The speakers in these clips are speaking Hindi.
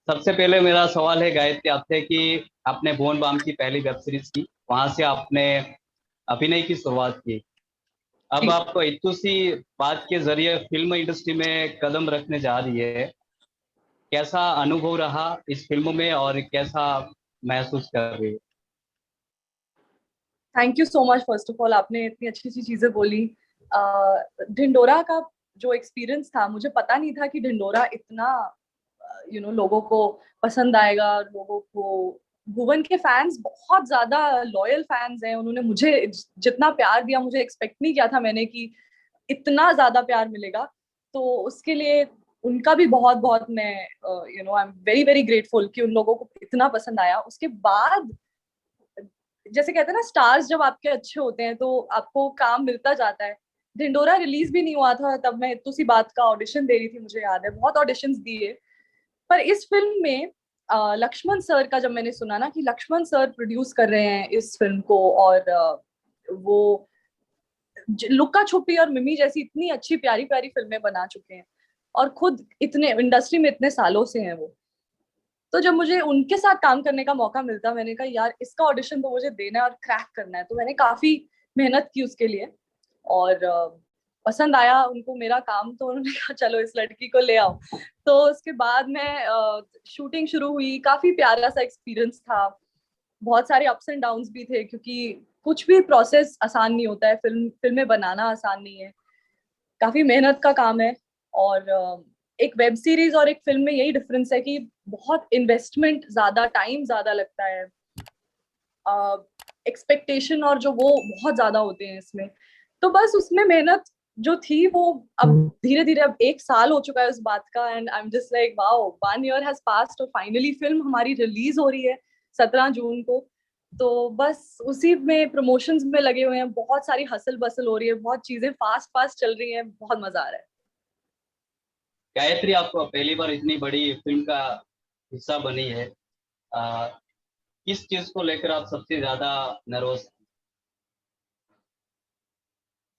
सबसे पहले मेरा सवाल है गायत्री आपसे कि आपने बोन बाम की पहली वेब सीरीज की, वहां से आपने अभिनय की शुरुआत की। अब जी। आप इतनी सी बात के जरिए फिल्म इंडस्ट्री में कदम रखने जा रही है। कैसा अनुभव रहा इस फिल्म में और कैसा महसूस कर रही है? Thank you so much first of all, आपने इतनी अच्छी अच्छी चीजें बोली। ढिंडोरा का जो एक्सपीरियंस था, मुझे पता नहीं था कि ढिंडोरा इतना लोगों को पसंद आएगा। लोगों को, भुवन के फैंस बहुत ज्यादा लॉयल फैंस हैं। उन्होंने मुझे जितना प्यार दिया, मुझे एक्सपेक्ट नहीं किया था मैंने कि इतना ज्यादा प्यार मिलेगा। तो उसके लिए उनका भी बहुत बहुत मैं आई एम वेरी वेरी ग्रेटफुल कि उन लोगों को इतना पसंद आया। उसके बाद जैसे कहते हैं ना, स्टार्स जब आपके अच्छे होते हैं तो आपको काम मिलता जाता है। ढिंडोरा रिलीज भी नहीं हुआ था तब मैं इतू सी बात का ऑडिशन दे रही थी, मुझे याद है बहुत ऑडिशंस दिए। पर इस फिल्म में लक्ष्मण सर का जब मैंने सुना ना कि लक्ष्मण सर प्रोड्यूस कर रहे हैं इस फिल्म को, और वो लुक्का छुपी और मिमी जैसी इतनी अच्छी प्यारी प्यारी फिल्में बना चुके हैं, और खुद इतने इंडस्ट्री में इतने सालों से हैं वो। तो जब मुझे उनके साथ काम करने का मौका मिलता, मैंने कहा यार इसका ऑडिशन तो मुझे देना है और क्रैक करना है। तो मैंने काफी मेहनत की उसके लिए, और पसंद आया उनको मेरा काम, तो उन्होंने कहा चलो इस लड़की को ले आओ। तो उसके बाद में शूटिंग शुरू हुई। काफी प्यारा सा एक्सपीरियंस था। बहुत सारे अप्स एंड डाउन्स भी थे, क्योंकि कुछ भी प्रोसेस आसान नहीं होता है। फिल्में बनाना आसान नहीं है, काफी मेहनत का काम है। और एक वेब सीरीज और एक फिल्म में यही डिफरेंस है कि बहुत इन्वेस्टमेंट ज्यादा, टाइम ज्यादा लगता है, एक्सपेक्टेशन और जो वो बहुत ज्यादा होते हैं इसमें। तो बस उसमें मेहनत जो थी वो अब धीरे धीरे, अब 1 साल हो चुका है उस बात का, and I am just like wow, 1 year has passed और फाइनली फिल्म हमारी रिलीज हो रही है 17 जून को। तो बस उसी में प्रमोशंस में लगे हुए हैं, बहुत सारी हसल बसल हो रही है, बहुत चीजें फास्ट फास्ट चल रही हैं, बहुत मजा आ रहा है। गायत्री, आप पहली बार इतनी बड़ी फिल्म का हिस्सा बनी है। आ, किस चीज को लेकर आप सबसे ज्यादा नर्वस?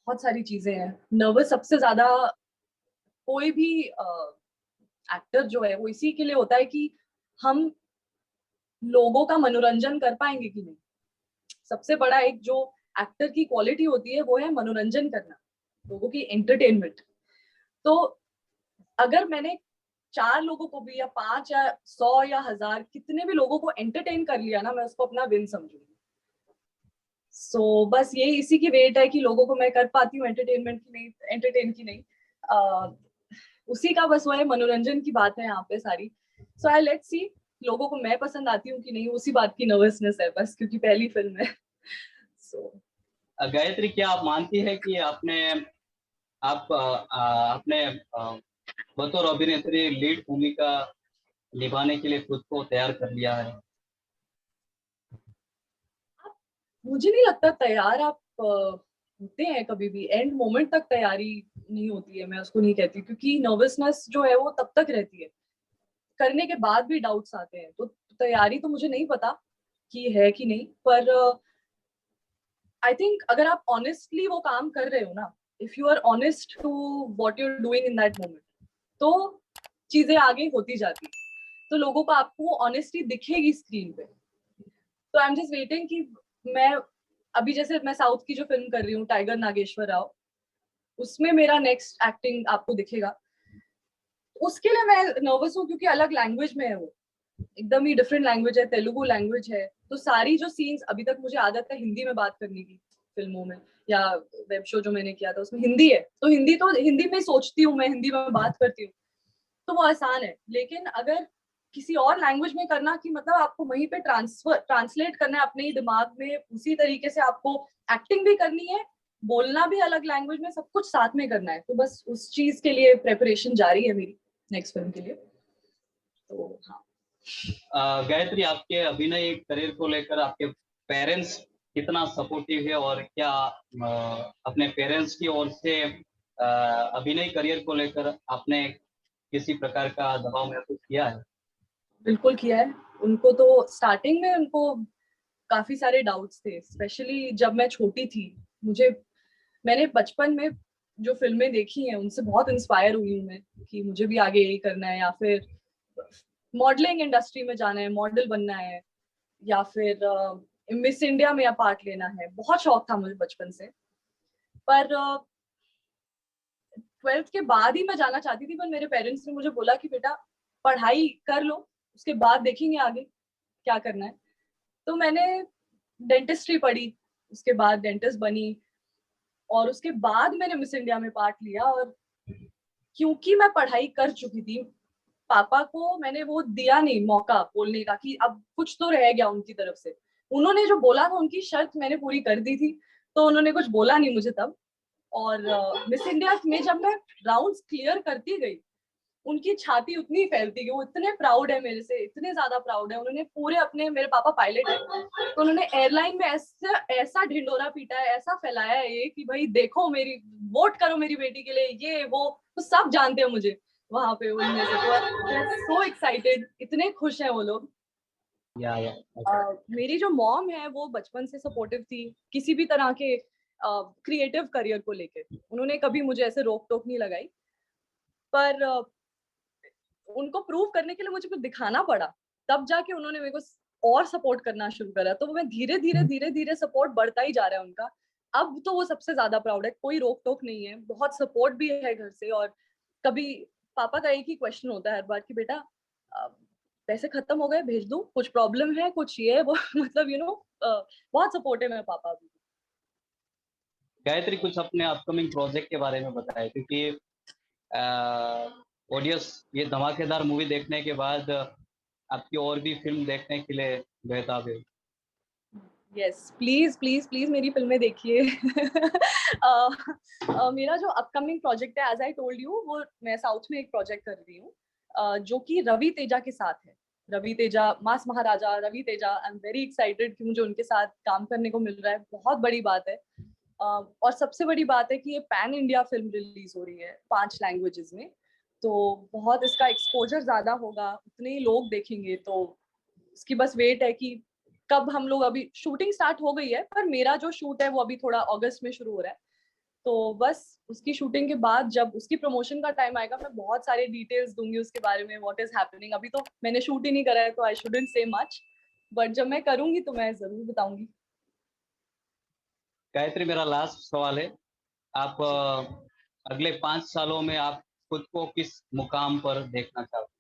बहुत सारी चीजें हैं। नर्वस सबसे ज्यादा कोई भी एक्टर जो है वो इसी के लिए होता है कि हम लोगों का मनोरंजन कर पाएंगे कि नहीं। सबसे बड़ा एक जो एक्टर की क्वालिटी होती है वो है मनोरंजन करना, लोगों की एंटरटेनमेंट। तो अगर मैंने 4 लोगों को भी, या 5 या 100 या 1000, कितने भी लोगों को एंटरटेन कर लिया ना, मैं उसको अपना विन समझूंगी। बस यही इसी की वेट है कि लोगों को मैं कर पाती हूँ एंटरटेनमेंट की नहीं, एंटरटेन की नहीं। आ, उसी का बस वो है, मनोरंजन की बात है यहाँ पे सारी। सो आई लेट्स सी लोगों को मैं पसंद आती हूँ कि नहीं, उसी बात की नर्वसनेस है बस, क्योंकि पहली फिल्म है। सो गायत्री, क्या आप मानती है कि आपने बतौर अभिनेत्री लीड भूमिका निभाने के लिए खुद को तैयार कर लिया है? मुझे नहीं लगता तैयार आप होते हैं कभी भी। एंड मोमेंट तक तैयारी नहीं होती है, मैं उसको नहीं कहती, क्योंकि नर्वसनेस जो है वो तब तक रहती है, करने के बाद भी डाउट्स आते हैं। तो तैयारी तो मुझे नहीं पता कि है कि नहीं, पर आई थिंक अगर आप ऑनेस्टली वो काम कर रहे हो ना, if you are honest to what you are doing in that moment, तो चीजें आगे होती जाती हैं। तो लोगों को आपको ऑनेस्टी दिखेगी स्क्रीन पे। तो आई एम जस्ट वेटिंग कि मैं, अभी जैसे मैं साउथ की जो फिल्म कर रही हूँ टाइगर नागेश्वर राव, उसमें मेरा नेक्स्ट एक्टिंग आपको दिखेगा। उसके लिए मैं नर्वस हूँ, क्योंकि अलग लैंग्वेज में है वो, एकदम ही डिफरेंट लैंग्वेज है, तेलुगु लैंग्वेज है। तो सारी जो सीन्स, अभी तक मुझे आदत है हिंदी में बात करने की फिल्मों में, या वेब शो जो मैंने किया था उसमें हिंदी है, तो हिंदी में सोचती हूँ, मैं हिंदी में बात करती हूँ, तो वो आसान है। लेकिन अगर किसी और लैंग्वेज में करना, कि मतलब आपको वहीं पे ट्रांसलेट करना है अपने ही दिमाग में, उसी तरीके से आपको एक्टिंग भी करनी है, बोलना भी अलग लैंग्वेज में, सब कुछ साथ में करना है। तो बस उस चीज के लिए प्रेपरेशन जारी है मेरी नेक्स्ट फिल्म के लिए। तो हाँ। गायत्री, आपके अभिनय करियर को लेकर आपके पेरेंट्स कितना सपोर्टिव है, और क्या अपने पेरेंट्स की ओर से अभिनय करियर को लेकर आपने किसी प्रकार का दबाव महसूस किया है? बिल्कुल किया है। उनको तो स्टार्टिंग में उनको काफी सारे डाउट्स थे, स्पेशली जब मैं छोटी थी। मुझे, मैंने बचपन में जो फिल्में देखी हैं उनसे बहुत इंस्पायर हुई हूँ मैं, कि मुझे भी आगे यही करना है, या फिर मॉडलिंग इंडस्ट्री में जाना है, मॉडल बनना है, या फिर मिस इंडिया में पार्ट लेना है। बहुत शौक था मुझे बचपन से, पर 12th के बाद ही मैं जाना चाहती थी, पर मेरे पेरेंट्स ने मुझे बोला कि बेटा पढ़ाई कर लो, उसके बाद देखेंगे आगे क्या करना है। तो मैंने डेंटिस्ट्री पढ़ी, उसके बाद डेंटिस्ट बनी, और उसके बाद मैंने मिस इंडिया में पार्ट लिया। और क्योंकि मैं पढ़ाई कर चुकी थी, पापा को मैंने वो दिया नहीं मौका बोलने का कि अब कुछ तो रह गया उनकी तरफ से। उन्होंने जो बोला था, उनकी शर्त मैंने पूरी कर दी थी, तो उन्होंने कुछ बोला नहीं मुझे तब। और मिस इंडिया में जब मैं राउंड्स क्लियर करती गई, उनकी छाती उतनी फैलती गई, वो इतने प्राउड है मेरे से, इतने ज्यादा प्राउड है। उन्होंने पूरे अपने, मेरे पापा पायलट है, तो उन्होंने एयरलाइन में ऐसा ऐसा ढिंडोरा पीटा है, ऐसा फैलाया है ये कि भाई देखो मेरी, वोट करो मेरी बेटी के लिए, ये वो, तो सब जानते हैं मुझे वहां पे उनमें से। तो सो एक्साइटेड, इतने खुश हैं वो लोग। या okay. मेरी जो मॉम है वो बचपन से सपोर्टिव थी किसी भी तरह के क्रिएटिव करियर को लेके। उन्होंने कभी मुझे ऐसे रोक टोक नहीं लगाई, पर उनको प्रूव करने के लिए मुझे कुछ दिखाना पड़ा, तब जाके उन्होंने मेरे को और सपोर्ट करना शुरू करा। तो मैं धीरे धीरे सपोर्ट बढ़ता ही जा रहा है उनका। अब तो वो सबसे ज्यादा प्राउड है, कोई रोक टोक नहीं है, बहुत सपोर्ट भी है घर से। और कभी पापा का एक ही क्वेश्चन होता है हर बार कि बेटा पैसे खत्म हो गए, भेज दूं, कुछ प्रॉब्लम है, कुछ ये वो मतलब बहुत सपोर्टिव है पापा भी। गायत्री, कुछ अपने अपकमिंग प्रोजेक्ट के बारे में बताएं, क्योंकि ऑडियंस ये धमाकेदार मूवी देखने के बाद आपकी और भी फिल्म देखने के लिए बेताब है। यस, प्लीज प्लीज प्लीज मेरी फिल्में देखिए। मेरा जो अपकमिंग प्रोजेक्ट है, एज आई टोल्ड यू, वो मैं साउथ में एक प्रोजेक्ट कर रही हूँ, जो कि रवि तेजा के साथ है। Ravi Teja, mass Maharaja Ravi Teja, I am very excited कि मुझे उनके साथ काम करने को मिल रहा है, बहुत बड़ी बात है। और सबसे बड़ी बात है कि ये पैन इंडिया फिल्म रिलीज हो रही है 5 लैंग्वेजेस में, तो बहुत इसका एक्सपोजर ज्यादा होगा, उतने ही लोग देखेंगे। तो इसकी बस वेट है कि कब हम लोग, अभी शूटिंग स्टार्ट हो गई है, पर मेरा जो शूट है वो अभी थोड़ा अगस्त में शुरू हो रहा है। तो बस उसकी शूटिंग के बाद जब उसकी प्रमोशन का टाइम आएगा, मैं बहुत सारे डिटेल्स दूंगी उसके बारे में, व्हाट इज हैपनिंग। अभी तो मैंने शूट ही नहीं करा है, तो आई शुडंट से मच, बट जब मैं करूंगी तो मैं जरूर बताऊंगी। गायत्री, मेरा लास्ट सवाल है, आप अगले 5 सालों में आप खुद को किस मुकाम पर देखना चाहते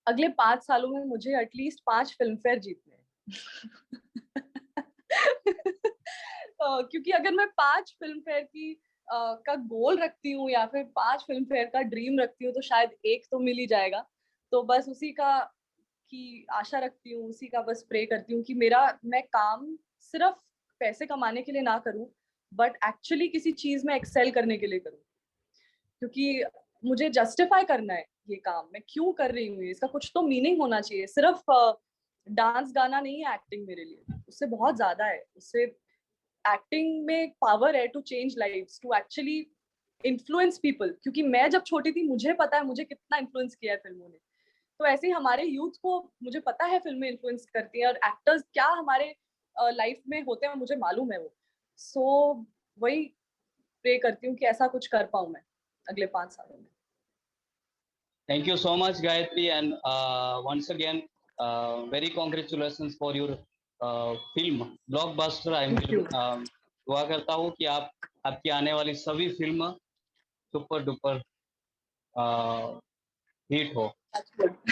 अगले 5 सालों में मुझे एटलीस्ट 5 फिल्म फेयर जीतने हैं। क्योंकि अगर मैं 5 फिल्म फेयर की का गोल रखती हूँ, या फिर 5 फिल्म फेयर का ड्रीम रखती हूँ, तो शायद एक तो मिल ही जाएगा। तो बस उसी का की आशा रखती हूँ, उसी का बस प्रे करती हूँ कि मैं काम सिर्फ पैसे कमाने के लिए ना करूँ, बट एक्चुअली किसी चीज में एक्सेल करने के लिए करूँ। क्योंकि मुझे जस्टिफाई करना है ये काम मैं क्यों कर रही हूँ, इसका कुछ तो मीनिंग होना चाहिए। सिर्फ डांस गाना नहीं है एक्टिंग मेरे लिए, उससे बहुत ज्यादा है। उससे एक्टिंग में एक पावर है to change lives, to actually influence people. क्योंकि मैं जब छोटी थी, मुझे पता है मुझे कितना इन्फ्लुएंस किया है फिल्मों ने। तो ऐसे ही हमारे यूथ को, मुझे पता है फिल्में इन्फ्लुएंस करती हैं, और एक्टर्स क्या हमारे लाइफ में होते हैं मुझे मालूम है वो। सो वही प्रे करती हूँ कि ऐसा कुछ कर पाऊँ मैं अगले 5 सालों में। Thank you so much, Gayatri, and once again, very congratulations for your film Blockbuster. I thank you. will दुआ करता हूँ कि आपकी आने वाली सभी फिल्म सुपर डुपर हिट हो।